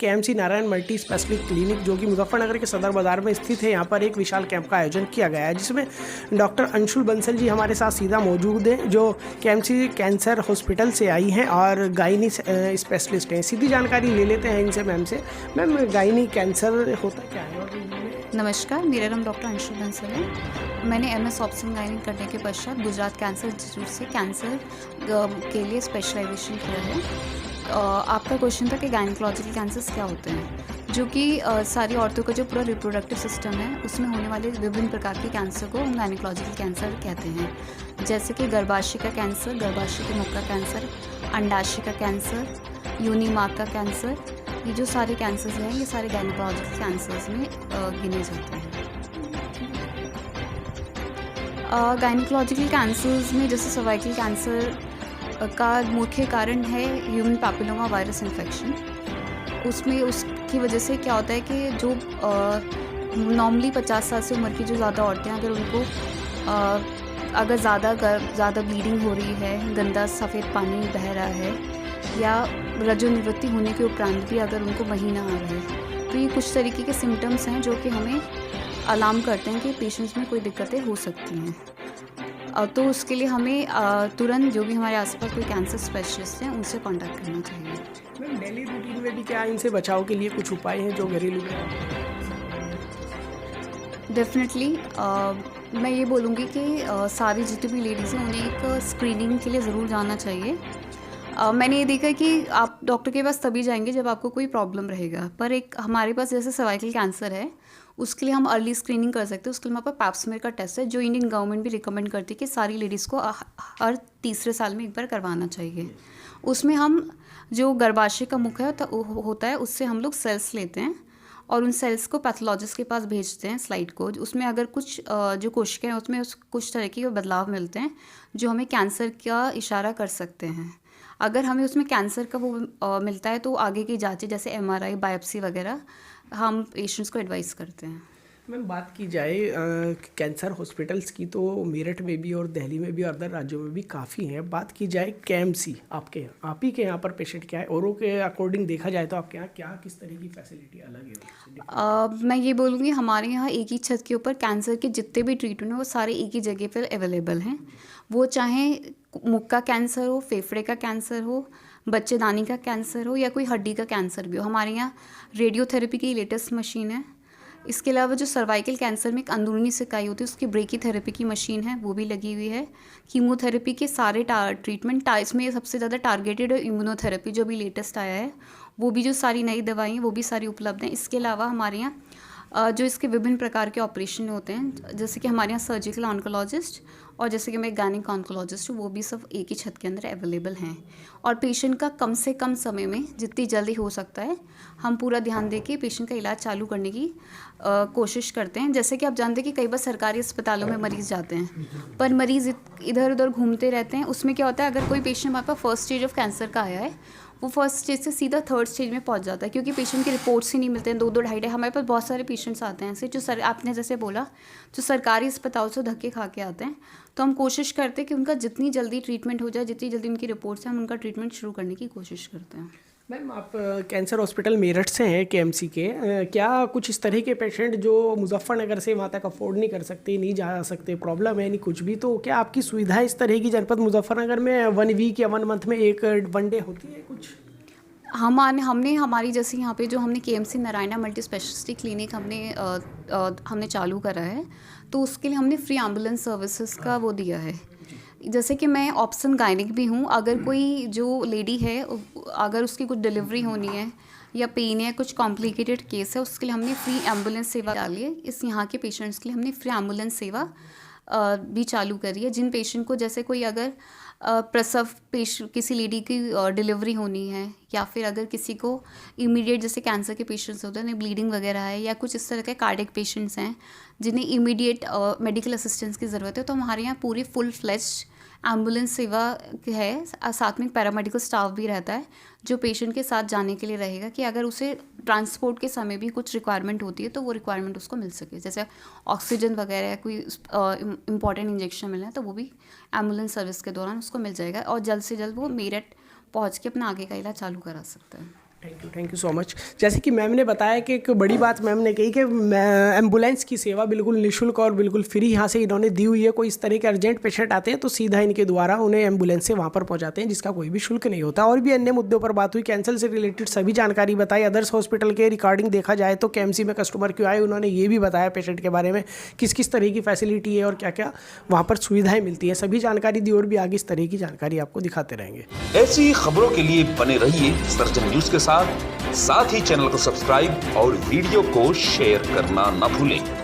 KMC Narayan multi speciality clinic जो कि मुजफ्फरनगर के सदर बाज़ार में स्थित है। यहाँ पर एक विशाल कैंप का आयोजन किया गया है जिसमें डॉक्टर अंशुल बंसल जी हमारे साथ सीधा मौजूद हैं, जो केएमसी कैंसर हॉस्पिटल से आई हैं और गायनी स्पेशलिस्ट हैं। सीधी जानकारी ले लेते हैं इनसे। मैम गायनी कैंसर होता क्या है? नमस्कार, मेरा नाम डॉक्टर अंशुल बंसल है। मैंने एमएस ऑप्शन गायनी करने के पश्चात गुजरात कैंसर इंस्टीट्यूट से कैंसर के लिए स्पेशलाइजेशन किया है। आपका क्वेश्चन था कि गायनिकोलॉजिकल कैंसर्स क्या होते हैं, जो कि सारी औरतों का जो पूरा रिप्रोडक्टिव सिस्टम है उसमें होने वाले विभिन्न प्रकार के कैंसर को हम गायनिकोलॉजिकल कैंसर कहते हैं। जैसे कि गर्भाशय का कैंसर, गर्भाशय के मुख का कैंसर, अंडाशय का कैंसर, योनि मार्ग का कैंसर, ये जो सारे कैंसर्स हैं ये सारे गायनिकोलॉजिकल कैंसर्स में गिने जाते हैं। गायनिकोलॉजिकल कैंसर्स में जैसे सर्वाइकल कैंसर का मुख्य कारण है ह्यूमन पैपिलोमा वायरस इन्फेक्शन। उसमें उसकी वजह से क्या होता है कि जो नॉर्मली 50 साल से उम्र की जो ज़्यादा औरतें हैं, अगर उनको अगर ज़्यादा ब्लीडिंग हो रही है, गंदा सफ़ेद पानी बह रहा है, या रजोनिवृत्ति होने के उपरांत भी अगर उनको महीना आ रहा है, तो ये कुछ तरीके के सिम्टम्स हैं जो कि हमें अलार्म करते हैं कि पेशेंट्स में कोई दिक्कतें हो सकती हैं। तो उसके लिए हमें तुरंत जो भी हमारे आसपास कोई कैंसर स्पेशलिस्ट हैं उनसे कांटेक्ट करना चाहिए। मैम डेली रूटीन में भी क्या इनसे बचाव के लिए कुछ उपाय हैं जो घरेलू में? डेफिनेटली मैं ये बोलूँगी कि सारी जितनी भी लेडीज़ हैं उन्हें एक स्क्रीनिंग के लिए ज़रूर जाना चाहिए। मैंने ये देखा कि आप डॉक्टर के पास तभी जाएंगे जब आपको कोई प्रॉब्लम रहेगा, पर एक हमारे पास जैसे सर्वाइकल कैंसर है उसके लिए हम अर्ली स्क्रीनिंग कर सकते हैं। उसके लिए हमारे पास पैप्समेयर का टेस्ट है जो इंडियन गवर्नमेंट भी रिकमेंड करती है कि सारी लेडीज़ को हर तीसरे साल में एक बार करवाना चाहिए। उसमें हम जो गर्भाशय का मुख होता है उससे हम लोग सेल्स लेते हैं और उन सेल्स को पैथोलॉजिस्ट के पास भेजते हैं स्लाइड को। उसमें अगर कुछ जो कोशिकाएं हैं उसमें कुछ तरह के बदलाव मिलते हैं जो हमें कैंसर का इशारा कर सकते हैं। अगर हमें उसमें कैंसर का वो मिलता है तो आगे की जांचें जैसे एमआरआई, बायोप्सी वगैरह हम पेशेंट्स को एडवाइस करते हैं। मैम बात की जाए कैंसर हॉस्पिटल्स की तो मेरठ में भी और दिल्ली में भी और अदर राज्यों में भी काफ़ी हैं। बात की जाए केएमसी आप ही के यहाँ पर पेशेंट क्या है, औरों के अकॉर्डिंग देखा जाए तो आपके यहाँ क्या किस तरह की फैसिलिटी अलग है? मैं ये बोलूँगी हमारे यहाँ एक ही छत के ऊपर कैंसर के जितने भी ट्रीटमेंट हैं वो सारे एक ही जगह पर अवेलेबल हैं। वो चाहे मुख का कैंसर हो, फेफड़े का कैंसर हो, बच्चेदानी का कैंसर हो, या कोई हड्डी का कैंसर भी हो। हमारे यहाँ रेडियोथेरेपी की लेटेस्ट मशीन है। इसके अलावा जो सर्वाइकल कैंसर में एक अंदरूनी सिकाई होती है उसकी ब्रेकीथेरेपी की मशीन है, वो भी लगी हुई है। कीमोथेरेपी के सारे ट्रीटमेंट इसमें सबसे ज़्यादा टारगेटेड इम्यूनोथेरेपी जो भी लेटेस्ट आया है, वो भी जो सारी नई दवाई हैं वो भी सारी उपलब्ध हैं। इसके अलावा हमारे यहाँ जो इसके विभिन्न प्रकार के ऑपरेशन होते हैं, जैसे कि हमारे यहाँ सर्जिकल ऑन्कोलॉजिस्ट और जैसे कि मैं गायनिक ऑन्कोलॉजिस्ट हूँ, वो भी सब एक ही छत के अंदर अवेलेबल हैं। और पेशेंट का कम से कम समय में जितनी जल्दी हो सकता है हम पूरा ध्यान दे के पेशेंट का इलाज चालू करने की कोशिश करते हैं। जैसे कि आप जानते हैं कि कई बार सरकारी अस्पतालों में मरीज़ जाते हैं पर मरीज़ इधर उधर घूमते रहते हैं। उसमें क्या होता है, अगर कोई पेशेंट हमारे पास फर्स्ट स्टेज ऑफ कैंसर का आया है, वो फर्स्ट स्टेज से सीधा थर्ड स्टेज में पहुंच जाता है क्योंकि पेशेंट की रिपोर्ट्स ही नहीं मिलते हैं। 2-2 ढाई हमारे पास बहुत सारे पेशेंट्स आते हैं ऐसे जो आपने जैसे बोला जो सरकारी अस्पताल से धक्के खा के आते हैं। तो हम कोशिश करते हैं कि उनका जितनी जल्दी ट्रीटमेंट हो जाए, जितनी जल्दी उनकी रिपोर्ट्स हैं हम उनका ट्रीटमेंट शुरू करने की कोशिश करते हैं। मैम आप कैंसर हॉस्पिटल मेरठ से हैं केएमसी के, क्या कुछ इस तरह के पेशेंट जो मुजफ्फरनगर से वहाँ तक अफोर्ड नहीं कर सकते, नहीं जा सकते, प्रॉब्लम है नहीं कुछ भी, तो क्या आपकी सुविधा इस तरह की जनपद मुजफ्फरनगर में 1 वीक या 1 मंथ में एक 1 डे होती है कुछ? हमने हमारी जैसे यहाँ पे जो हमने KMC Narayana multi speciality clinic हमने चालू करा है, तो उसके लिए हमने फ्री एम्बुलेंस सर्विसेज का वो दिया है। जैसे कि मैं ऑप्शन गायनिक भी हूँ, अगर कोई जो लेडी है अगर उसकी कुछ डिलीवरी होनी है या पेन है, कुछ कॉम्प्लिकेटेड केस है, उसके लिए हमने फ्री एम्बुलेंस सेवा डाली है। इस यहाँ के पेशेंट्स के लिए हमने फ्री एम्बुलेंस सेवा भी चालू करी है। जिन पेशेंट को जैसे कोई अगर किसी लेडी की डिलीवरी होनी है या फिर अगर किसी को इमीडिएट जैसे कैंसर के पेशेंट्स होते हैं उन्हें ब्लीडिंग वगैरह है, या कुछ इस तरह के कार्डियक पेशेंट्स हैं जिन्हें इमीडिएट मेडिकल असिस्टेंस की ज़रूरत है, तो हमारे यहाँ पूरी फुल फ्लेश्ड एम्बुलेंस सेवा है। साथ में पैरामेडिकल स्टाफ भी रहता है जो पेशेंट के साथ जाने के लिए रहेगा कि अगर उसे ट्रांसपोर्ट के समय भी कुछ रिक्वायरमेंट होती है तो वो रिक्वायरमेंट उसको मिल सके। जैसे ऑक्सीजन वगैरह या कोई इंपॉर्टेंट इंजेक्शन मिलना है तो वो भी एम्बुलेंस सर्विस के दौरान उसको मिल जाएगा और जल्द से जल्द वो मेरठ पहुंच के अपना आगे का इलाज चालू करा सकता है। Thank you so much. जैसे कि मैम ने बताया कि एक बड़ी बात मैम ने कही कि एम्बुलेंस की सेवा बिल्कुल निःशुल्क और बिल्कुल फ्री यहाँ से इन्होंने दी हुई है। कोई इस तरह के अर्जेंट पेशेंट आते हैं तो सीधा इनके द्वारा उन्हें एम्बुलेंस से वहाँ पर पहुँचाते हैं, जिसका कोई भी शुल्क नहीं होता। और भी अन्य मुद्दों पर बात हुई, कैंसर से रिलेटेड सभी जानकारी बताई। अदर्स हॉस्पिटल के रिकॉर्डिंग देखा जाए तो केएमसी में कस्टमर क्यों आए, उन्होंने ये भी बताया पेशेंट के बारे में किस किस तरह की फैसिलिटी है और क्या क्या वहाँ पर सुविधाएँ मिलती हैं, सभी जानकारी दी। और भी आगे इस तरह की जानकारी आपको दिखाते रहेंगे। ऐसी खबरों के लिए बने रहिए सर्जन न्यूज के साथ ही चैनल को सब्सक्राइब और वीडियो को शेयर करना न भूलें।